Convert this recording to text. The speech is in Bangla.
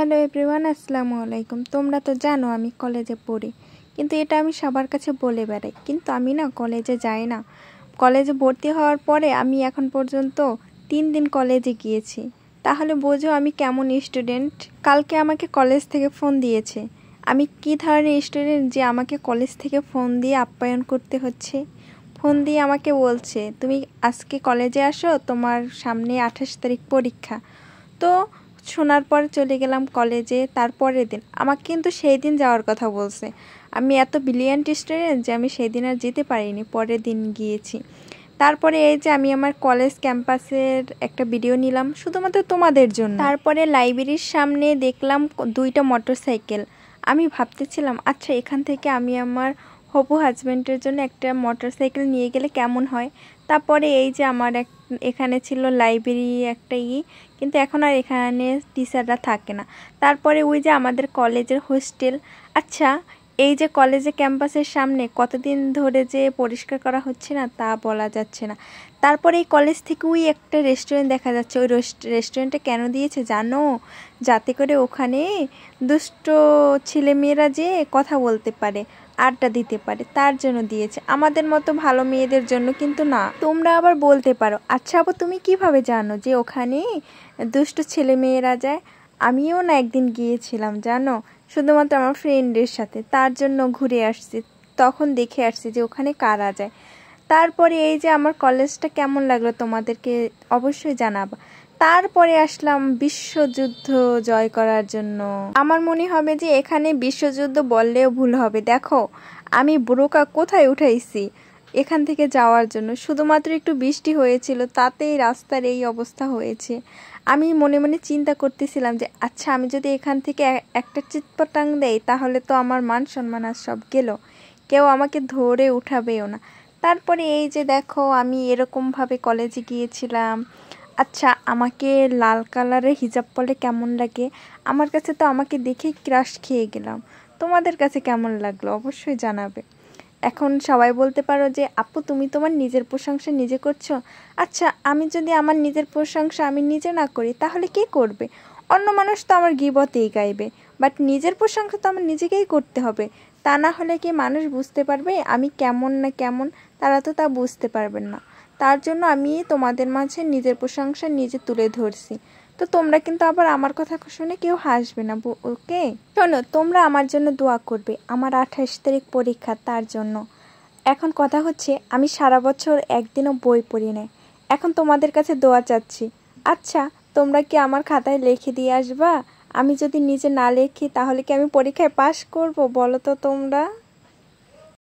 হ্যালো এভরিওয়ান, আসসালামু আলাইকুম। তোমরা তো জানো আমি কলেজে পড়ি, কিন্তু এটা আমি সবার কাছে বলে বেড়াই, কিন্তু আমি না কলেজে যাই না। কলেজে ভর্তি হওয়ার পরে আমি এখন পর্যন্ত 3 দিন কলেজে গিয়েছি। তাহলে বোঝো আমি কেমন স্টুডেন্ট। কালকে আমাকে কলেজ থেকে ফোন দিয়েছে। আমি কি ধরনের স্টুডেন্ট যে আমাকে কলেজ থেকে ফোন দিয়ে আপ্যায়ন করতে হচ্ছে। ফোন দিয়ে আমাকে বলছে, তুমি আজকে কলেজে আসো, তোমার সামনে 28 তারিখ পরীক্ষা। তো শোনার পর চলে গেলাম কলেজে। তারপরের দিন আমাকে কিন্তু সেই দিন যাওয়ার কথা বলছে। আমি এত ব্রিলিয়ান্ট স্টুডেন্ট যে আমি সেই দিন আর যেতে পারিনি, পরের দিন গিয়েছি। তারপরে এই যে আমি আমার কলেজ ক্যাম্পাসের একটা ভিডিও নিলাম শুধুমাত্র তোমাদের জন্য। তারপরে লাইব্রেরির সামনে দেখলাম 2টা মোটরসাইকেল। আমি ভাবতেছিলাম, আচ্ছা এখান থেকে আমি আমার হবু হাজব্যান্ডের জন্য একটা মোটরসাইকেল নিয়ে গেলে কেমন হয়। তারপরে এই যে আমার এখানে ছিল লাইব্রেরি একটা কিন্তু এখন আর এখানে টিচাররা থাকে না। তারপরে ওই যে আমাদের কলেজের হোস্টেল। আচ্ছা এই যে কলেজে ক্যাম্পাসের সামনে কতদিন ধরে যে পরিষ্কার করা হচ্ছে না তা বলা যাচ্ছে না। তারপরে এই কলেজ থেকে ওই একটা রেস্টুরেন্ট দেখা যাচ্ছে। ওই রেস্টুরেন্টে কেন দিয়েছে জানো? যাতে করে ওখানে দুষ্ট ছেলেমেয়েরা যে কথা বলতে পারে, আড্ডা দিতে পারে, তার জন্য দিয়েছে। আমাদের মতো ভালো মেয়েদের জন্য কিন্তু না। তোমরা আবার বলতে পারো, আচ্ছা আপু তুমি কিভাবে জানো যে ওখানে দুষ্ট ছেলেমেয়েরা যায়? আমিও না একদিন গিয়েছিলাম জানো, শুধুমাত্র আমার ফ্রেন্ডের সাথে। তার জন্য ঘুরে আসছি, তখন দেখে আসছি যে ওখানে কারা যায়। তারপরে এই যে আমার কলেজটা কেমন লাগলো তোমাদেরকে অবশ্যই জানাবা। তারপরে আসলাম বিশ্বযুদ্ধ জয় করার জন্য। আমার মনে হবে যে এখানে বিশ্বযুদ্ধ বললেও ভুল হবে। দেখো আমি বোরকা কোথায় উঠাইছি এখান থেকে যাওয়ার জন্য, শুধুমাত্র একটু বৃষ্টি হয়েছিল তাতেই রাস্তার এই অবস্থা হয়েছে। আমি মনে মনে চিন্তা করতেছিলাম যে আচ্ছা আমি যদি এখান থেকে একটা চিৎপটাং দেই তাহলে তো আমার মান সম্মান আর সব গেল, কেউ আমাকে ধরে উঠাবেও না। তারপরে এই যে দেখো আমি এরকমভাবে কলেজে গিয়েছিলাম। আচ্ছা আমাকে লাল কালারের হিজাব পরলে কেমন লাগে? আমার কাছে তো আমাকে দেখেই ক্রাশ খেয়ে গেলাম। তোমাদের কাছে কেমন লাগলো অবশ্যই জানাবে। এখন সবাই বলতে পারো যে আপু তুমি তোমার নিজের প্রশংসা নিজে করছো। আচ্ছা আমি যদি আমার নিজের প্রশংসা আমি নিজে না করি তাহলে কে করবে? অন্য মানুষ তো আমার গীবতেই গাইবে, বাট নিজের প্রশংসা তো আমার নিজেকেই করতে হবে। তা না হলে কি মানুষ বুঝতে পারবে আমি কেমন না কেমন? তারা তো তা বুঝতে পারবেন না। তার জন্য আমি তোমাদের মাঝে নিজের প্রশংসা নিজে তুলে ধরছি। তো তোমরা কিন্তু আবার আমার কথা শুনে কেউ হাসবে না, ওকে? শোনো, তোমরা আমার জন্য দোয়া করবে। আমার 28 তারিখ পরীক্ষা, তার জন্য। এখন কথা হচ্ছে আমি সারা বছর একদিনও বই পড়ি না, এখন তোমাদের কাছে দোয়া চাচ্ছি। আচ্ছা তোমরা কি আমার খাতায় লিখে দিয়ে আসবা? আমি যদি নিজে না লিখি তাহলে কি আমি পরীক্ষায় পাশ করব বলো তো তোমরা?